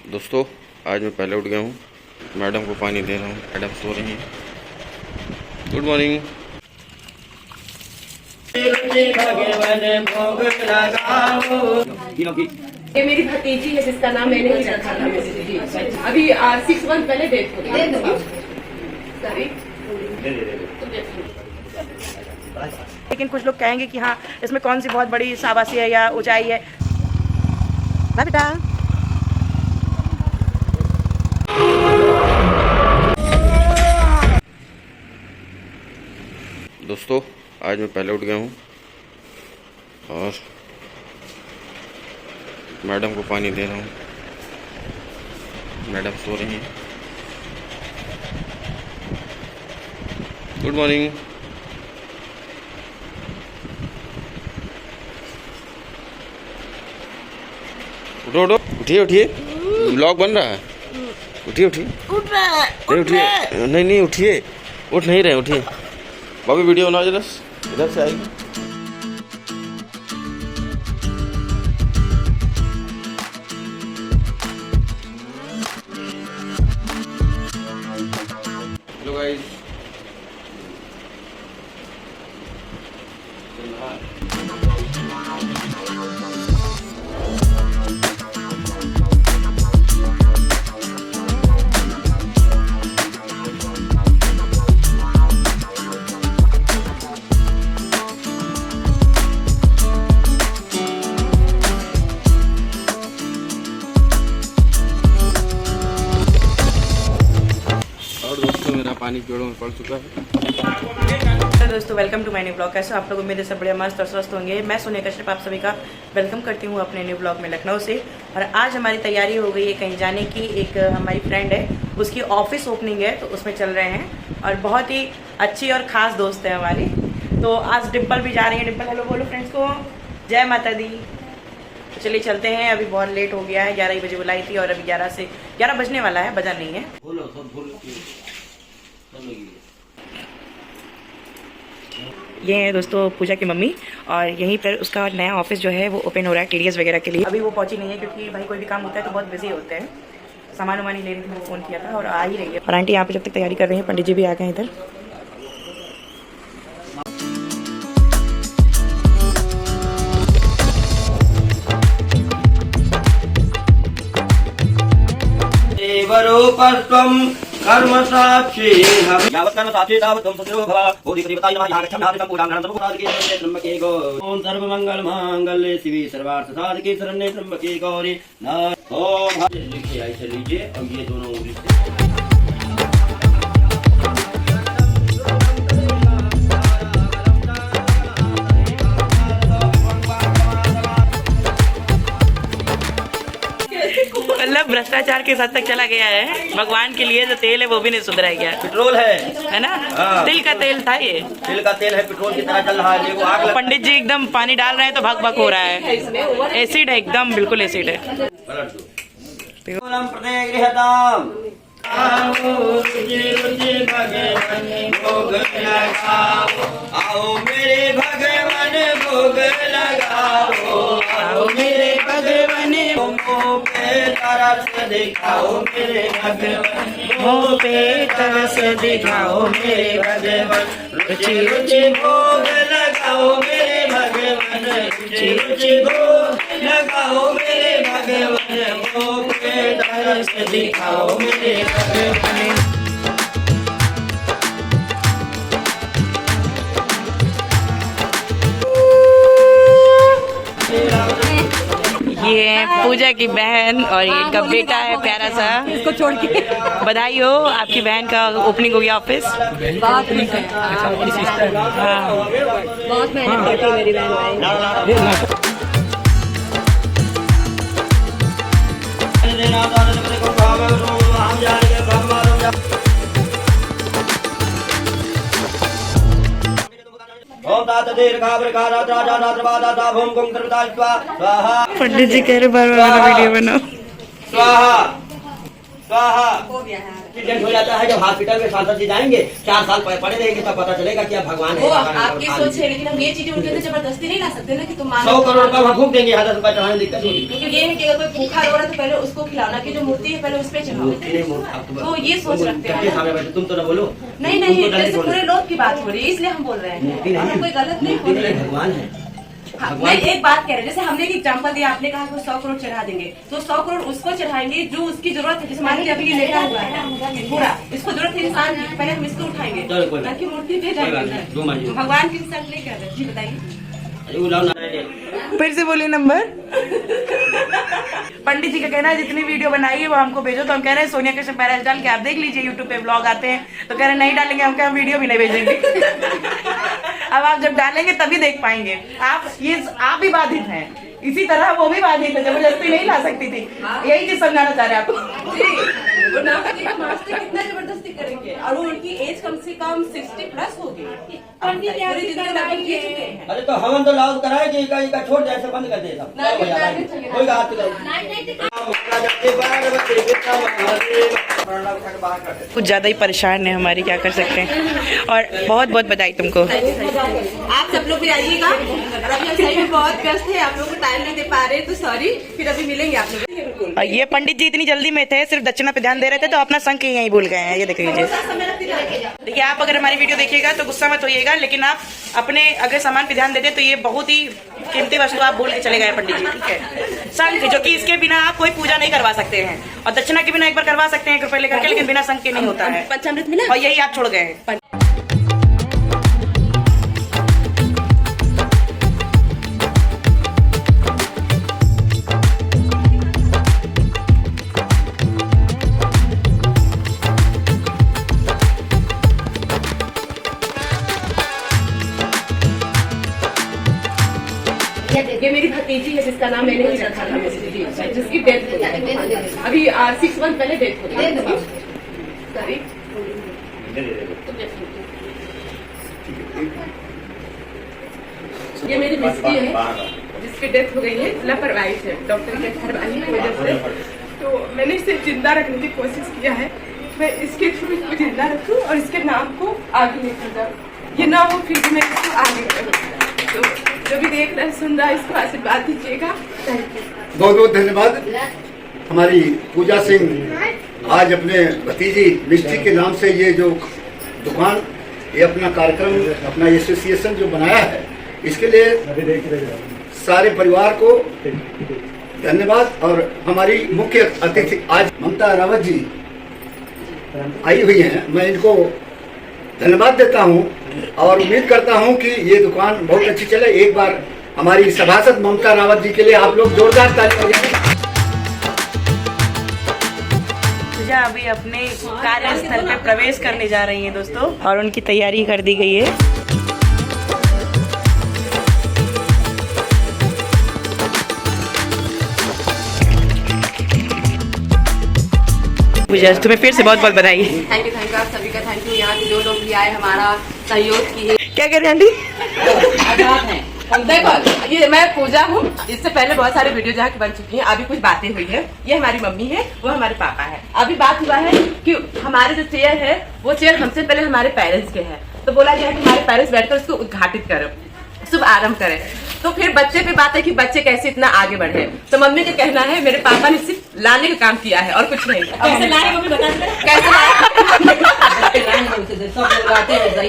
दोस्तों आज मैं पहले उठ गया हूँ। मैडम को पानी दे रहा हूँ। मैडम सो रही हैं। Good morning. ये मेरी भतीजी है जिसका नाम मैंने ही रखा था। अभी 6 मंथ पहले डेथ हो गई। लेकिन कुछ लोग कहेंगे कि हाँ इसमें कौन सी बहुत बड़ी शाबाशी है या ऊंचाई है। ना बेटा दोस्तों आज मैं पहले उठ गया हूँ और मैडम को पानी दे रहा हूँ। मैडम सो रही हैं। Good morning. उठो उठो, उठिए उठिए, ब्लॉग बन रहा है। उठिए उठिए, नहीं उठिए, नहीं नहीं उठिए, उठ नहीं रहे, उठिए। भाभी वीडियो बनाओ जरा, इधर से आएगी। हेलो गाइस, मेरा पानी जोड़ों में पड़ चुका है। दोस्तों welcome to my new blog. कैसे आप लोग, उम्मीद है सब बढ़िया मस्त और स्वस्थ होंगे। मैं सोनिया कश्यप आप सभी का वेलकम करती हूँ अपने न्यू ब्लॉग में लखनऊ से। और आज हमारी तैयारी हो गई है कहीं जाने की। एक हमारी फ्रेंड है, उसकी ऑफिस ओपनिंग है तो उसमें चल रहे हैं और बहुत ही अच्छी और ख़ास दोस्त है हमारी। तो आज डिम्पल भी जा रही है। डिम्पल हेलो बोलो फ्रेंड्स को, जय माता दी। तो चलिए चलते हैं, अभी बहुत लेट हो गया है। 11 बजे बुलाई थी और अभी 11 बजने वाला है, बजा नहीं है। ये है दोस्तों पूजा की मम्मी और यहीं पर उसका नया ऑफिस जो है वो ओपन हो रहा है टीडीएस वगैरह के लिए। अभी वो पहुंची नहीं है क्योंकि भाई कोई भी काम होता है तो बहुत बिजी होते हैं। सामान वामान ही ले रही थी, मैंने फ़ोन किया था और आ ही रही है। और आंटी यहाँ पे जब तक तैयारी कर रही है, पंडित जी भी आ गए इधर। कर्म साक्षी यावत् कर्म साक्षी तावत् त्वं सदैव भव। बोधिपतिपताय नमः। यहाँ गच्छामि हार्दिकं पूजां गणं सर्वसाधके त्र्यम्बके गौरी। ओम सर्वमंगल मांगल्ये शिवे सर्वार्थ साधके शरण्ये त्र्यंबके गौरी। ओम लिखिए, ऐसे लीजिए और ये दोनों उंगली से मतलब भ्रष्टाचार के साथ तक चला गया है। भगवान के लिए जो तेल है वो भी नहीं सुधरा गया। पेट्रोल है ना? तिल का तेल था ये। तिल का तेल है, पेट्रोल की तरह चल रहा है। देखो आग। पंडित जी एकदम पानी डाल रहे हैं तो भग भग हो रहा है। एसिड है, एकदम बिल्कुल एसिड है। आओ मेरे भगवान भोग लगाओ, आओ मेरे भगवान मुँह पे तरस दिखाओ मेरे भगवान, मुँह पे तरस दिखाओ मेरे भगवान। रुचि रुचि भोग लगाओ मेरे भगवान, रुचि रुचि भोग लगाओ मेरे भगवान, मुँह पे तरस दिखाओ मेरे भगवान। ये है पूजा की बहन और ये इनका बेटा है प्यारा सा। इसको छोड़ के बधाई हो, आपकी बहन का ओपनिंग हो गया ऑफिस। बहुत मेहनत करती है मेरी बहन। स्वाहा। पंडित जी कह रहे बार बार वीडियो बनाओ। स्वाहा स्वाहा। हो गया है। एक्सीडेंट हो जाता है जब हॉस्पिटल में सांसद जी जाएंगे, 4 साल पड़े रहेंगे तब पता चलेगा कि आप भगवान वो है। आपकी सोच है, लेकिन हम ये चीजें उनके अंदर जबरदस्ती नहीं ला सकते ना कि तुम मानो। 100 करोड़ रुपया वहाँ फूक देंगे, 1000 रुपया चढ़ाने दिक्कत होगी। क्योंकि ये है कि अगर कोई भूखा रो रहा है तो पहले उसको खिलाना, की जो मूर्ति है पहले उस पे चढ़ाओ। तो ये सोच रखते हैं। तुम तो ना बोलो। नहीं नहीं, जैसे पूरे लोग की बात हो रही है इसलिए हम बोल रहे हैं, हम कोई गलत नहीं बोल रहे हैं। भगवान है। हाँ, मैं एक बात कह रही हूँ, जैसे हमने एक एग्जाम्पल दिया, आपने कहा कि 100 करोड़ चढ़ा देंगे, तो 100 करोड़ उसको चढ़ाएंगे जो उसकी जरूरत है। जैसे मान लीजिए अभी ये लेटा हुआ है पूरा, इसको जरूरत है इंसान की, पहले हम इसको उठाएंगे ताकि मूर्ति पे जाएंगे। भगवान की इंसान नहीं कर रहे। जी बताइए। फिर से बोलिए नंबर। पंडित जी का कहना है जितनी वीडियो बनाई है वो हमको भेजो, तो हम कह रहे हैं सोनिया कश्यप पैराज डाल के आप देख लीजिए, यूट्यूब पे ब्लॉग आते हैं, तो कह रहे हैं नहीं डालेंगे, हम क्या वीडियो भी नहीं भेजेंगे। अब आप जब डालेंगे तभी देख पाएंगे। आप भी बाधित हैं, इसी तरह वो भी बाधित है, जबरदस्ती नहीं ला सकती थी। यही चीज समझाना चाह रहे हैं आपको। वो नामाजी का मास्टर कितना जबरदस्ती करेंगे, और वो उनकी एज कम से कम 60 प्लस होगी। पूरी जिंदगी लगभग जी चुके हैं। अरे तो हवन तो लाउड कराए कि इका छोड़ जाए, ऐसे बंद कर दे सब। कोई बात कुछ ज्यादा ही परेशान है हमारी, क्या कर सकते हैं। और बहुत बहुत बधाई तुमको। आप सब लोग भी आइएगा, और अभी हम सही में बहुत व्यस्त है, आप लोग को टाइम नहीं दे पा रहे तो सॉरी, फिर अभी मिलेंगे आप लोग। और ये पंडित जी इतनी जल्दी में थे, सिर्फ दक्षिणा पे ध्यान दे रहे थे, तो अपना संग यहीं भूल गए हैं। ये देख लीजिए। देखिए, आप अगर हमारी वीडियो देखिएगा तो गुस्सा मत होइएगा, लेकिन आप अपने अगर सामान पे ध्यान देते तो ये बहुत ही कीमती वस्तु आप भूल के चले गए पंडित जी। ठीक है, संग जो कि इसके बिना आप कोई पूजा नहीं करवा सकते हैं, और दक्षिणा के बिना एक बार करवा सकते हैं 1 रुपए लेकर के, लेकिन बिना संग के नहीं होता है। पंचामृत मिला और यही आप छोड़ गए हैं। ये मेरी भतीजी है जिसका नाम मैंने ही रखा था, जिसकी डेथ हो गई अभी 6 मंथ पहले डेथ हो गई। सॉरी, ये मेरी मिस्टी है जिसकी डेथ हो गई है लापरवाही से, डॉक्टर की लापरवाही की वजह से। तो मैंने इसे जिंदा रखने की कोशिश किया है, मैं इसके थ्रू इसको जिंदा रखूं और इसके नाम को आगे लेकर जाऊँ। ये ना हो फिर भी मैं इसको आगे करूँ। तो जो भी देख रहा है सुन रहा है इसको आशीर्वाद दीजिएगा। बहुत बहुत धन्यवाद। हमारी पूजा सिंह आज अपने भतीजी मिष्टी के नाम से ये जो दुकान, ये अपना कार्यक्रम, अपना एसोसिएशन जो बनाया है, इसके लिए सारे परिवार को धन्यवाद। और हमारी मुख्य अतिथि आज ममता रावत जी आई हुई हैं, मैं इनको धन्यवाद देता हूं और उम्मीद करता हूं कि ये दुकान बहुत अच्छी चले। एक बार हमारी सभासद ममता रावत जी के लिए आप लोग जोरदार ताली बजाएं। पूजा अभी अपने कार्यस्थल पे प्रवेश करने जा रही हैं दोस्तों, और उनकी तैयारी कर दी गई है। पूजा, तुम्हें फिर से बहुत बहुत बधाई। थैंक यू आप सभी का थैंक यू। यहाँ के जो लोग भी आए हमारा सहयोग किए। क्या कह रहे हैं आंटी? देखो, ये मैं पूजा हूँ, इससे पहले बहुत सारे वीडियो जहाँ की बन चुकी हैं, अभी कुछ बातें हुई है। ये हमारी मम्मी है, वो हमारे पापा है। अभी बात हुआ है कि हमारे जो चेयर है वो चेयर हमसे पहले हमारे पेरेंट्स के है, तो बोला गया कि हमारे पेरेंट्स बैठकर उसको उद्घाटित करो, शुभ आरंभ करें। तो फिर बच्चे पे बात है कि बच्चे कैसे इतना आगे बढ़े। तो मम्मी का कहना है मेरे पापा ने सिर्फ लाने का काम किया है और कुछ नहीं। कैसे लाए मम्मी बता दे। कैसे लाए?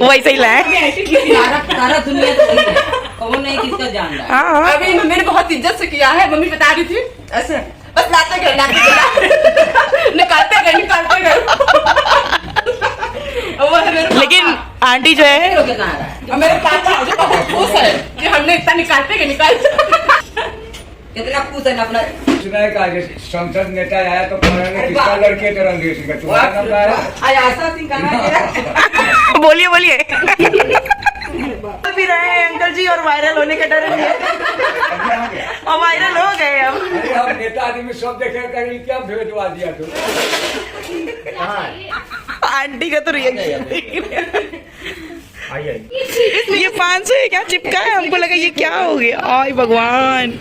वैसे ही लाए। सारा दुनिया तो वही है, कौन नहीं किसका जान रहा है। हाँ, अभी मम्मी ने बहुत इज्जत से किया है, मम्मी बता रही थी ऐसे बस लाते गए निकालते गए वो है मेरे। लेकिन आंटी जो है कहाँ रहा है? और मेरे पापा जो बहुत खुश है कि हमने इतना निकालते गए कितना खुश है ना अपना। सुना का संसद नेता आया तो कहेंगे किसका लड़के तो रणधीर सिंह का, तुम्हारा नाम क्या है? आशा सिंह का नाम। बोलिए बोलिए। भी रहे हैं अंकल जी, और वायरल होने का डर है, और वायरल हो गए हम। अरे हम नेता आदमी सब देखे कहीं क्या भेजवा दिया तू। आंटी का तो रिएक्शन ये 500 है क्या चिपका है? हमको लगा ये क्या हो गया। आय भगवान।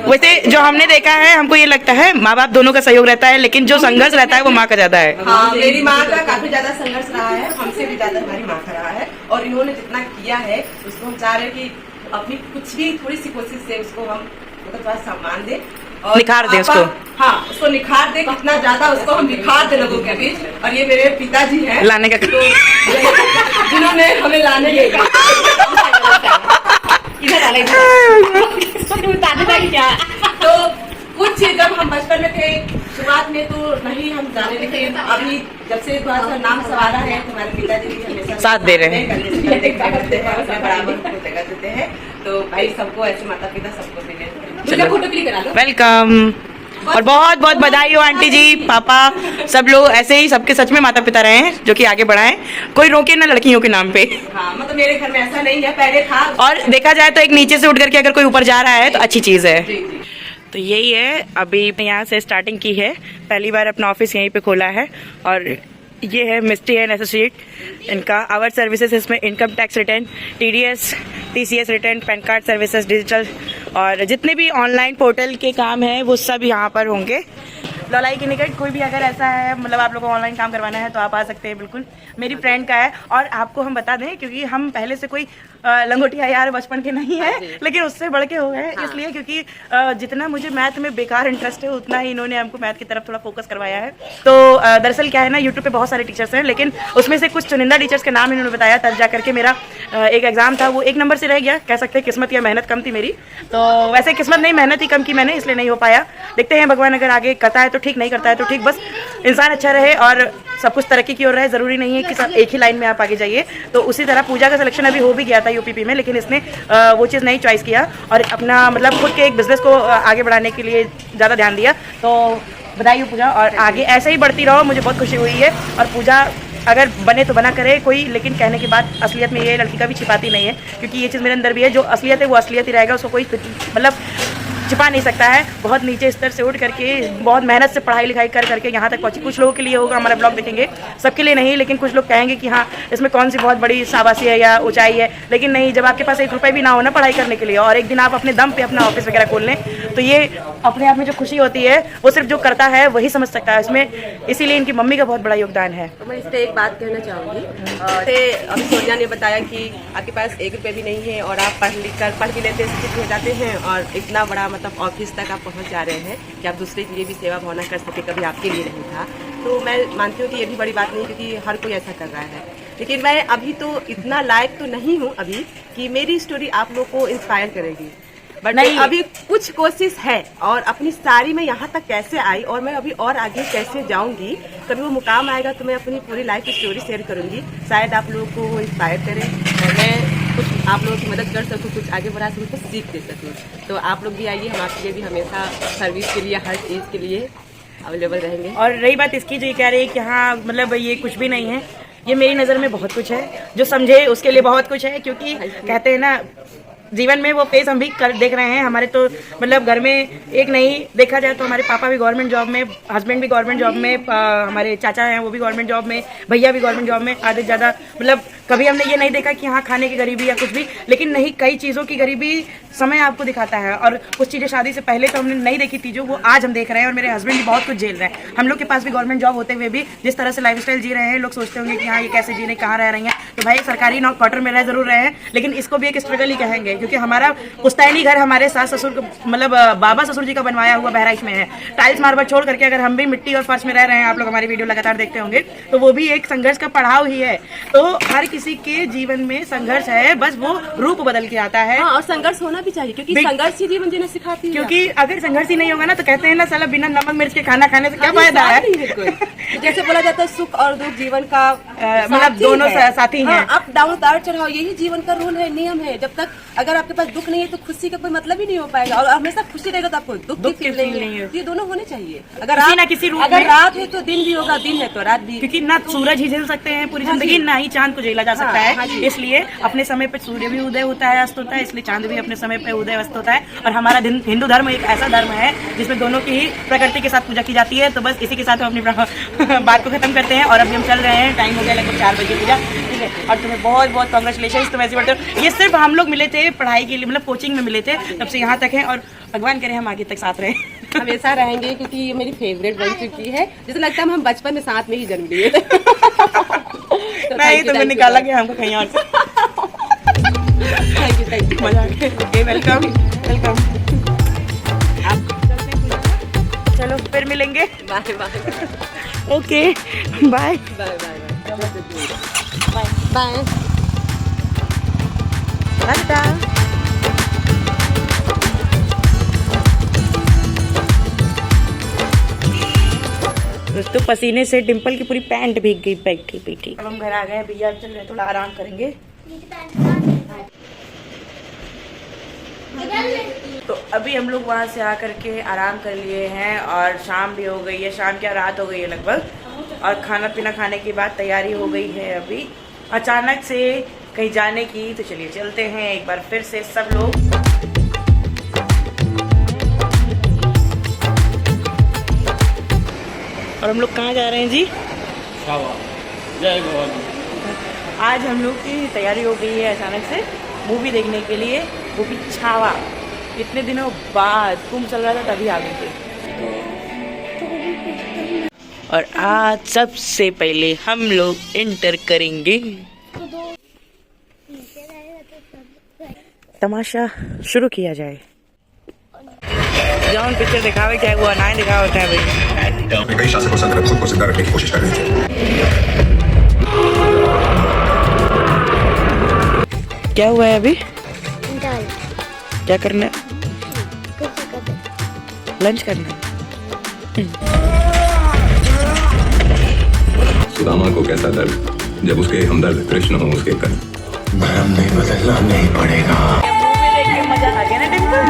वैसे जो हमने देखा है हमको ये लगता है माँ बाप दोनों का सहयोग रहता है, लेकिन जो संघर्ष रहता है वो माँ का ज्यादा है। हाँ, मेरी माँ का काफी ज्यादा संघर्ष रहा है, हमसे भी ज्यादा हमारी माँ का रहा है। और इन्होंने जितना किया है उसको हम चाह रहे हैं कि अपनी कुछ भी थोड़ी सी कोशिश से उसको हम मतलब थोड़ा सम्मान दे और निखार दे उसको। हाँ, उसको निखार दे, कितना ज्यादा उसको हम निखार दे लोगों के बीच। और ये मेरे पिताजी हैं लाने का तो जिन्होंने हमें लाने के क्या तो कुछ चीज जब हम बचपन में थे शुरुआत में तो नहीं हम जाने देते, अभी जब से थोड़ा सा नाम सवारा है तो हमारे पिताजी भी हमेशा साथ दे रहे हैं। बराबर जगह देते हैं। तो भाई सबको ऐसे माता पिता सबको मिले। फोटो क्लिक करा लो। वेलकम और बहुत बहुत बधाई हो आंटी जी, पापा, सब लोग ऐसे ही सबके सच में माता पिता रहे हैं जो कि आगे बढ़ाएं। कोई रोके ना लड़कियों के नाम पे। हाँ, मतलब मेरे घर में ऐसा नहीं है, पहले था। और देखा जाए तो एक नीचे से उठ करके अगर कोई ऊपर जा रहा है तो अच्छी चीज है। जी, जी। तो यही है, अभी यहाँ से स्टार्टिंग की है, पहली बार अपना ऑफिस यहीं पे खोला है। और ये है मिस्टी एंड एसोसिएट, इनका आवर सर्विसेज, इसमें income tax return, TDS, TCS return, pan card services, digital और जितने भी ऑनलाइन पोर्टल के काम हैं वो सब यहाँ पर होंगे। लौलाई के निकट कोई भी अगर ऐसा है मतलब आप लोगों को ऑनलाइन काम करवाना है तो आप आ सकते हैं, बिल्कुल मेरी फ्रेंड का है। और आपको हम बता दें क्योंकि हम पहले से कोई लंगोटिया यार बचपन के नहीं है, लेकिन उससे बढ़ के हो गए इसलिए क्योंकि जितना मुझे मैथ में बेकार इंटरेस्ट है उतना ही इन्होंने हमको मैथ की तरफ थोड़ा फोकस करवाया है। तो दरअसल क्या है ना, यूट्यूब पे बहुत सारे टीचर्स हैं, लेकिन उसमें से कुछ चुनिंदा टीचर्स के नाम इन्होंने बताया, तब जा करके मेरा एक एग्जाम था वो 1 नंबर से रह गया। कह सकते हैं किस्मत या मेहनत कम थी मेरी, तो वैसे किस्मत नहीं मेहनत ही कम की मैंने, इसलिए नहीं हो पाया। देखते हैं भगवान अगर आगे करता है तो ठीक, नहीं करता है तो ठीक, बस इंसान अच्छा रहे और सब कुछ तरक्की की ओर रहे। जरूरी नहीं है कि सब एक ही लाइन में आप आगे जाइए। तो उसी तरह पूजा का सिलेक्शन अभी हो भी गया था UPP में, लेकिन इसने वो चीज़ नहीं चॉइस किया और अपना मतलब खुद के एक बिजनेस को आगे बढ़ाने के लिए ज़्यादा ध्यान दिया। तो बधाई हो पूजा, और आगे ऐसे ही बढ़ती रहो, मुझे बहुत खुशी हुई है। और पूजा अगर बने तो बना करे कोई, लेकिन कहने के बाद असलियत में ये लड़की का भी छिपाती नहीं है, क्योंकि ये चीज़ मेरे अंदर भी है, जो असलियत है वो असलियत ही रहेगा, उसको कोई मतलब छिपा नहीं सकता है। बहुत नीचे स्तर से उठ करके बहुत मेहनत से पढ़ाई लिखाई कर करके यहाँ तक पहुँची। कुछ लोगों के लिए होगा हमारा ब्लॉग देखेंगे, सबके लिए नहीं, लेकिन कुछ लोग कहेंगे कि हाँ इसमें कौन सी बहुत बड़ी शाबाशी है या ऊंचाई है, लेकिन नहीं, जब आपके पास 1 रुपये भी ना हो ना पढ़ाई करने के लिए और एक दिन आप अपने दम पे अपना ऑफिस वगैरह खोल लें, तो ये अपने आप में जो खुशी होती है वो सिर्फ जो करता है वही समझ सकता है इसमें। इसीलिए इनकी मम्मी का बहुत बड़ा योगदान है। तो मैं इस पर एक बात कहना चाहूँगी। अभी सोनिया ने बताया कि आपके पास 1 रुपये भी नहीं है और आप पढ़ भी लेते शिक्षित हो जाते हैं और इतना बड़ा मतलब ऑफिस तक आप पहुंच जा रहे हैं कि आप दूसरे के लिए भी सेवा भावना कर सके, कभी आपके लिए नहीं था। तो मैं मानती हूँ कि ये भी बड़ी बात नहीं, क्योंकि हर कोई ऐसा कर रहा है। लेकिन मैं अभी तो इतना लायक तो नहीं हूँ अभी कि मेरी स्टोरी आप लोग को इंस्पायर करेगी, बट नहीं, अभी कुछ कोशिश है। और अपनी सारी मैं यहाँ तक कैसे आई और मैं अभी और आगे कैसे जाऊँगी, कभी वो मुकाम आएगा तो मैं अपनी पूरी लाइफ स्टोरी शेयर करूँगी, शायद आप लोगों को वो इंस्पायर करें और मैं कुछ आप लोगों की मदद कर सकूँ, कुछ आगे बढ़ा सकूँ, कुछ सीख दे सकूँ। तो आप लोग भी आइए, हम आपके लिए भी हमेशा सर्विस के लिए, हर चीज़ के लिए अवेलेबल रहेंगे। और रही बात इसकी जो ये कह रही है कि हाँ मतलब ये कुछ भी नहीं है, ये मेरी नज़र में बहुत कुछ है, जो समझे उसके लिए बहुत कुछ है। क्योंकि कहते हैं ना जीवन में वो फेस हम भी कर देख रहे हैं। हमारे तो मतलब घर में एक नहीं, देखा जाए तो हमारे पापा भी गवर्नमेंट जॉब में, हस्बैंड भी गवर्नमेंट जॉब में, हमारे चाचा हैं वो भी गवर्नमेंट जॉब में, भैया भी गवर्नमेंट जॉब में, आधे ज़्यादा मतलब कभी हमने ये नहीं देखा कि हाँ खाने की गरीबी या कुछ भी, लेकिन नहीं, कई चीज़ों की गरीबी समय आपको दिखाता है। और कुछ चीज़ें शादी से पहले तो हमने नहीं देखी थी जो वो आज हम देख रहे हैं। और मेरे हस्बैंड भी बहुत कुछ झेल रहे हैं। हम लोग के पास भी गवर्नमेंट जॉब होते हुए भी जिस तरह से लाइफस्टाइल जी रहे हैं, लोग सोचते होंगे कि हाँ ये कैसे जी रहे, कहाँ रह रही हैं। तो भाई सरकारी क्वार्टर में रह जरूर रहे हैं, लेकिन इसको भी एक स्ट्रगल ही कहेंगे, क्योंकि हमारा पुश्तैनी घर हमारे सास ससुर मतलब बाबा ससुर जी का बनवाया हुआ बहराइच में है। टाइल्स मार्बल छोड़ करके अगर हम भी मिट्टी और फर्श में रह रहे हैं, आप लोग हमारी वीडियो लगातार देखते होंगे, तो वो भी एक संघर्ष का पड़ाव ही है। तो हर किसी के जीवन में संघर्ष है, बस वो रूप बदल के आता है। हाँ, और संघर्ष होना भी चाहिए, क्योंकि संघर्ष ही जीवन जीना सिखाती है। क्योंकि अगर संघर्ष ही नहीं होगा ना तो कहते हैं ना साला बिना नमक मिर्च के खाना खाने से क्या फायदा है। जैसे बोला जाता है सुख और दुख जीवन का मतलब दोनों साथी हैं। अप डाउन उतार चढ़ाओ, यही जीवन का रूल है, नियम है। जब तक अगर आपके पास दुख नहीं है तो खुशी का कोई मतलब ही नहीं हो पाएगा, और हमेशा खुशी रहेगा तो आपको दुख की फील नहीं है। ये दोनों होने चाहिए। अगर किसी ना किसी रूप अगर रात है तो दिन भी होगा, दिन है तो रात भी, क्योंकि ना सूरज ही झेल सकते हैं पूरी जिंदगी, ना ही चांद को झेला जा सकता है। इसलिए अपने समय पे सूर्य भी उदय होता है, अस्त होता है, इसलिए चांद भी अपने समय पे उदय अस्त होता है। और हमारा हिंदू धर्म एक ऐसा धर्म है जिसमें दोनों की ही प्रकृति के साथ पूजा की जाती है। तो बस इसी के साथ हम अपनी बात को खत्म करते हैं और अभी हम चल रहे हैं। टाइम हो गया लगभग 4 बजे पूजा, ठीक है। और तुम्हें बहुत बहुत कॉन्ग्रेचुलेशन, तुम ऐसे बढ़ते हो। ये सिर्फ हम लोग मिले थे पढ़ाई के लिए, मतलब कोचिंग में मिले थे, तब से यहाँ तक है और भगवान करे हम आगे तक साथ रहें। हमेशा रहेंगे क्योंकि ये मेरी फेवरेट बन चुकी है। जैसे लगता है हम बचपन में साथ में ही जन्म लिए थे। नहीं, तुमको निकाला गया हमको कहीं और से। थैंक यू मजा आ गया। Okay, welcome welcome. चलो फिर मिलेंगे। Bye bye okay bye bye bye bye. Tata. दोस्तों पसीने से डिम्पल की पूरी पैंट भीग गई बैठी बैठी। अब हम घर आ गए हैं भैया, चल रहे थोड़ा आराम करेंगे। तो अभी हम लोग वहाँ से आकर के आराम कर लिए हैं और शाम भी हो गई है, शाम क्या रात हो गई है लगभग। और खाना पीना खाने के बाद तैयारी हो गई है अभी अचानक से कहीं जाने की। तो चलिए चलते हैं एक बार फिर से सब लोग। और हम लोग कहाँ जा रहे हैं जी? जय भवानी। आज हम लोग की तैयारी हो गई है अचानक से मूवी देखने के लिए, वो भी छावा। इतने दिनों बाद कुंभ चल रहा था तभी आ गए थे। और आज सबसे पहले हम लोग एंटर करेंगे। तमाशा शुरू किया जाए। जौन पिक्चर दिखावे क्या वो ना दिखावा होता है भाई। कई शासकों से अंदर खुद को जिंदा रखने की कोशिश कर रहे थे। क्या हुआ है अभी? क्या करना है? लंच करना है। सुदामा को कैसा दर्द जब उसके हमदर्द कृष्ण हो उसके कर्म। भरम नहीं बदलना नहीं पड़ेगा। मूवी देख के मजा आ गया ना डिम्पल?